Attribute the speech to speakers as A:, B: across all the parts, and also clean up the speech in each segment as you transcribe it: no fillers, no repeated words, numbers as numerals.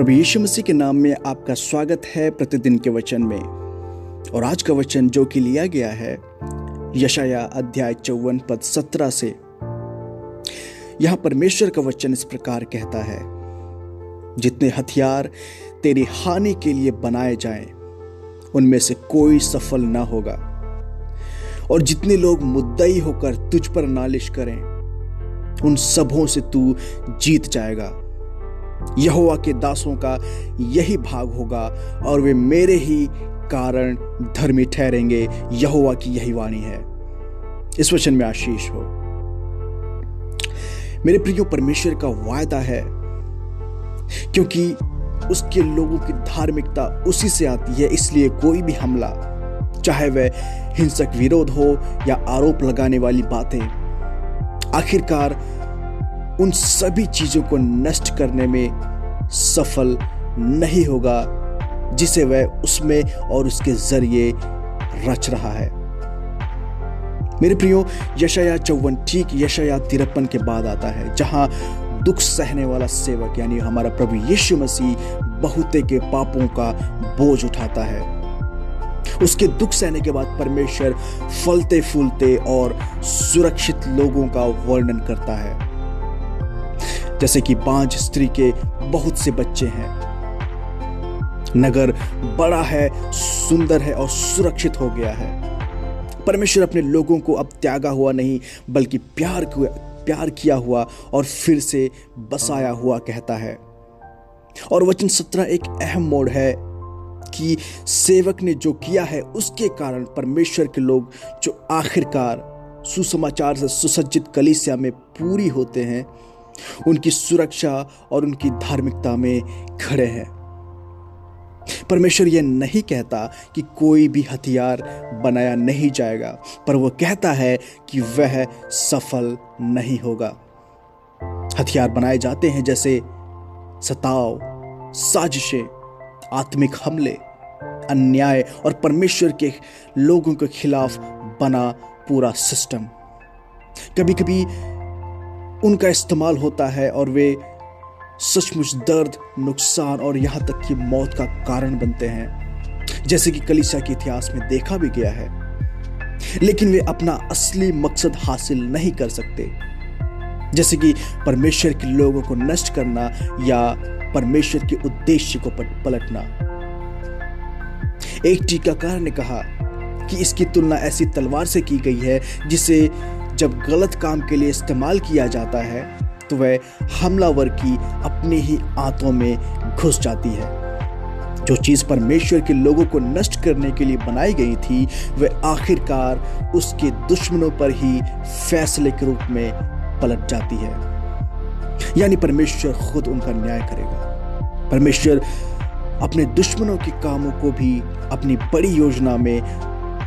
A: प्रभु यीशु मसीह के नाम में आपका स्वागत है प्रतिदिन के वचन में। और आज का वचन जो कि लिया गया है यशाया अध्याय 54 पद 17 से। यहां परमेश्वर का वचन इस प्रकार कहता है, जितने हथियार तेरी हानि के लिए बनाए जाएं उनमें से कोई सफल ना होगा, और जितने लोग मुद्दई होकर तुझ पर नालिश करें उन सबों से तू जीत जाएगा। यहोवा के दासों का यही भाग होगा और वे मेरे ही कारण धर्मी ठहरेंगे। यहोवा की यही वाणी है। इस वचन में आशीष हो। मेरे प्रियो, परमेश्वर का वायदा है, क्योंकि उसके लोगों की धार्मिकता उसी से आती है, इसलिए कोई भी हमला, चाहे वह हिंसक विरोध हो या आरोप लगाने वाली बातें, आखिरकार उन सभी चीजों को नष्ट करने में सफल नहीं होगा जिसे वह उसमें और उसके जरिए रच रहा है। मेरे प्रियो, यशाया 54 ठीक यशाया 53 के बाद आता है, जहां दुख सहने वाला सेवक यानी हमारा प्रभु यीशु मसीह बहुते के पापों का बोझ उठाता है। उसके दुख सहने के बाद परमेश्वर फलते फूलते और सुरक्षित लोगों का वर्णन करता है, जैसे कि बांझ स्त्री के बहुत से बच्चे हैं। नगर बड़ा है, सुंदर है और सुरक्षित हो गया है। परमेश्वर अपने लोगों को अब त्यागा हुआ नहीं, बल्कि प्यार किया हुआ और फिर से बसाया हुआ कहता है। और वचन 17 एक अहम मोड़ है कि सेवक ने जो किया है उसके कारण परमेश्वर के लोग जो आखिरकार सुसमाचार से सुसज्जित कलीसिया में पूरी होते हैं, उनकी सुरक्षा और उनकी धार्मिकता में खड़े हैं। परमेश्वर यह नहीं कहता कि कोई भी हथियार बनाया नहीं जाएगा, पर वह कहता है कि वह सफल नहीं होगा। हथियार बनाए जाते हैं जैसे सताव, साजिशें, आत्मिक हमले, अन्याय और परमेश्वर के लोगों के खिलाफ बना पूरा सिस्टम। कभी कभी उनका इस्तेमाल होता है और वे सचमुच दर्द, नुकसान और यहां तक कि मौत का कारण बनते हैं, जैसे कि कलीसिया के इतिहास में देखा भी गया है। लेकिन वे अपना असली मकसद हासिल नहीं कर सकते, जैसे कि परमेश्वर के लोगों को नष्ट करना या परमेश्वर के उद्देश्य को पलटना। एक टीकाकार ने कहा कि इसकी तुलना ऐसी तलवार से की गई है जिसे जब गलत काम के लिए इस्तेमाल किया जाता है तो वह हमलावर की अपनी ही आंतों में घुस जाती है। जो चीज परमेश्वर के लोगों को नष्ट करने के लिए बनाई गई थी, वह आखिरकार उसके दुश्मनों पर ही फैसले के रूप में पलट जाती है, यानी परमेश्वर खुद उनका न्याय करेगा। परमेश्वर अपने दुश्मनों के कामों को भी अपनी बड़ी योजना में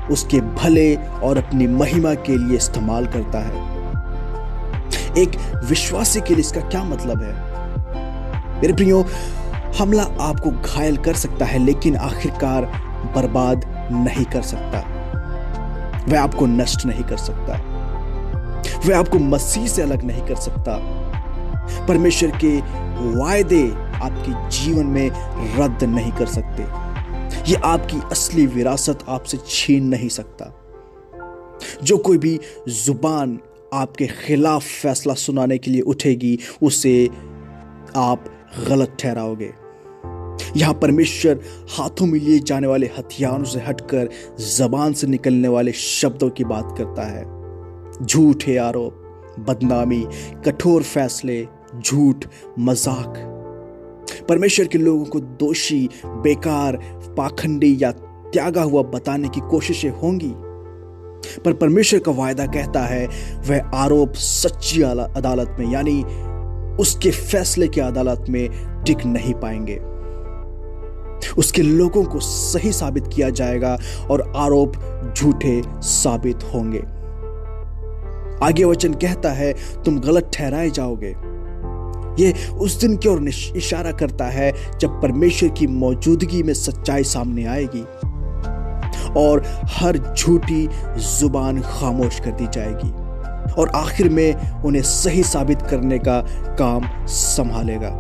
A: उसके भले और अपनी महिमा के लिए इस्तेमाल करता है। एक विश्वासी के लिए इसका क्या मतलब है? मेरे प्रियो, हमला आपको घायल कर सकता है, लेकिन आखिरकार बर्बाद नहीं कर सकता। वह आपको नष्ट नहीं कर सकता। वह आपको मसीह से अलग नहीं कर सकता। परमेश्वर के वायदे आपके जीवन में रद्द नहीं कर सकते। ये आपकी असली विरासत आपसे छीन नहीं सकता। जो कोई भी जुबान आपके खिलाफ फैसला सुनाने के लिए उठेगी, उसे आप गलत ठहराओगे। यहां परमेश्वर हाथों में लिए जाने वाले हथियारों से हटकर जबान से निकलने वाले शब्दों की बात करता है। झूठे आरोप, बदनामी, कठोर फैसले, झूठ, मजाक परमेश्वर के लोगों को दोषी, बेकार, पाखंडी या त्यागा हुआ बताने की कोशिशें होंगी, पर परमेश्वर का वायदा कहता है वह आरोप सच्ची अदालत में यानी उसके फैसले की अदालत में टिक नहीं पाएंगे। उसके लोगों को सही साबित किया जाएगा और आरोप झूठे साबित होंगे। आगे वचन कहता है तुम गलत ठहराए जाओगे। यह उस दिन की ओर इशारा करता है जब परमेश्वर की मौजूदगी में सच्चाई सामने आएगी और हर झूठी जुबान खामोश कर दी जाएगी और आखिर में उन्हें सही साबित करने का काम संभालेगा।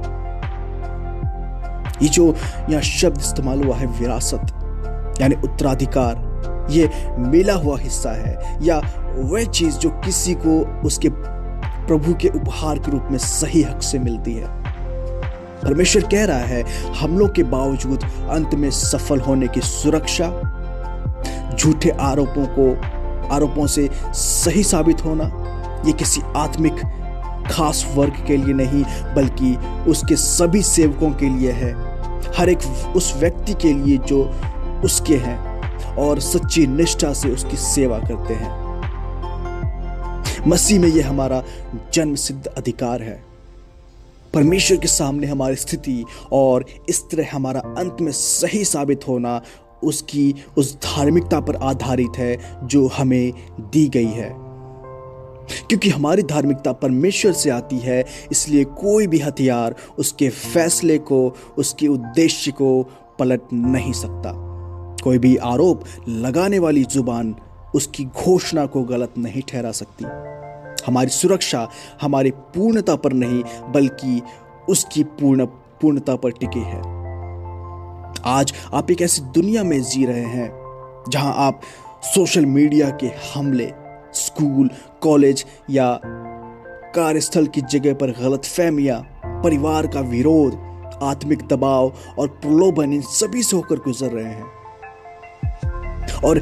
A: ये जो यहाँ शब्द इस्तेमाल हुआ है विरासत यानी उत्तराधिकार, ये मिला हुआ हिस्सा है या वह चीज जो किसी को उसके प्रभु के उपहार के रूप में सही हक से मिलती है। परमेश्वर कह रहा है हमलों के बावजूद अंत में सफल होने की सुरक्षा, झूठे आरोपों से सही साबित होना, ये किसी आत्मिक खास वर्ग के लिए नहीं बल्कि उसके सभी सेवकों के लिए है, हर एक उस व्यक्ति के लिए जो उसके हैं और सच्ची निष्ठा से उसकी सेवा करते हैं। मसीह में यह हमारा जन्म सिद्ध अधिकार है। परमेश्वर के सामने हमारी स्थिति और इस तरह हमारा अंत में सही साबित होना उसकी उस धार्मिकता पर आधारित है जो हमें दी गई है। क्योंकि हमारी धार्मिकता परमेश्वर से आती है, इसलिए कोई भी हथियार उसके फैसले को, उसके उद्देश्य को पलट नहीं सकता। कोई भी आरोप लगाने वाली जुबान उसकी घोषणा को गलत नहीं ठहरा सकती। हमारी सुरक्षा हमारी पूर्णता पर नहीं बल्कि उसकी पूर्णता पर टिकी है। आज आप एक ऐसी दुनिया में जी रहे हैं जहां आप सोशल मीडिया के हमले, स्कूल, कॉलेज या कार्यस्थल की जगह पर गलतफहमियां, परिवार का विरोध, आत्मिक दबाव और प्रलोभन, इन सभी से होकर गुजर रहे हैं। और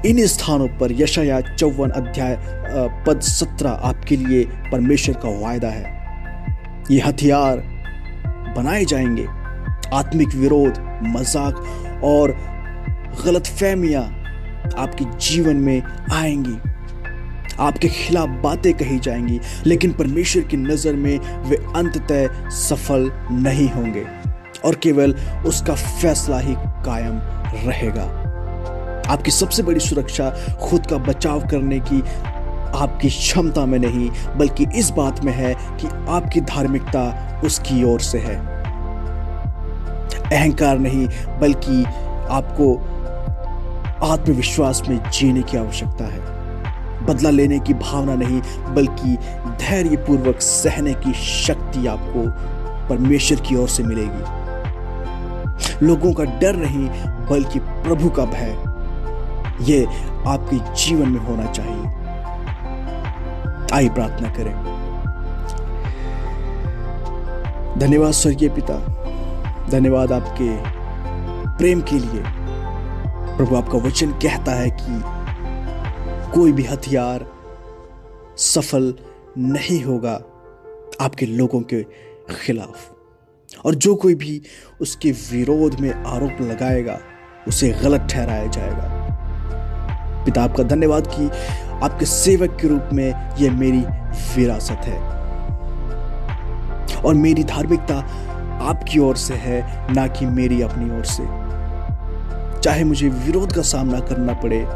A: इन स्थानों पर यशायाह 54 अध्याय पद 17 आपके लिए परमेश्वर का वायदा है। ये हथियार बनाए जाएंगे, आत्मिक विरोध, मजाक और गलतफहमियां आपके जीवन में आएंगी, आपके खिलाफ बातें कही जाएंगी, लेकिन परमेश्वर की नजर में वे अंततः सफल नहीं होंगे और केवल उसका फैसला ही कायम रहेगा। आपकी सबसे बड़ी सुरक्षा खुद का बचाव करने की आपकी क्षमता में नहीं बल्कि इस बात में है कि आपकी धार्मिकता उसकी ओर से है। अहंकार नहीं बल्कि आपको आत्मविश्वास में जीने की आवश्यकता है। बदला लेने की भावना नहीं बल्कि धैर्यपूर्वक सहने की शक्ति आपको परमेश्वर की ओर से मिलेगी। लोगों का डर नहीं बल्कि प्रभु का भय, ये आपके जीवन में होना चाहिए। आइए प्रार्थना करें। धन्यवाद स्वर्गीय पिता, धन्यवाद आपके प्रेम के लिए। प्रभु, आपका वचन कहता है कि कोई भी हथियार सफल नहीं होगा आपके लोगों के खिलाफ, और जो कोई भी उसके विरोध में आरोप लगाएगा उसे गलत ठहराया जाएगा। पिता, आपका धन्यवाद कि आपके सेवक के रूप में यह मेरी विरासत है और मेरी धार्मिकता आपकी ओर से है, ना कि मेरी अपनी ओर से। चाहे मुझे विरोध का सामना करना पड़े,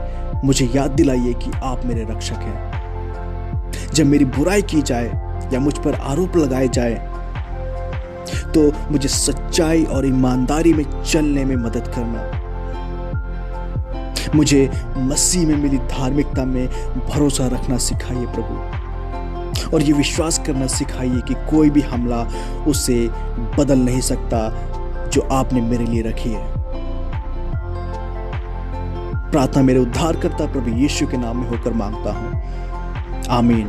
A: मुझे याद दिलाइए कि आप मेरे रक्षक हैं। जब मेरी बुराई की जाए या मुझ पर आरोप लगाए जाए तो मुझे सच्चाई और ईमानदारी में चलने में मदद करना। मुझे मसीह में मिली धार्मिकता में भरोसा रखना सिखाइए प्रभु, और ये विश्वास करना सिखाइए कि कोई भी हमला उसे बदल नहीं सकता जो आपने मेरे लिए रखी है। प्रार्थना मेरे उद्धारकर्ता प्रभु यीशु के नाम में होकर मांगता हूं, आमीन।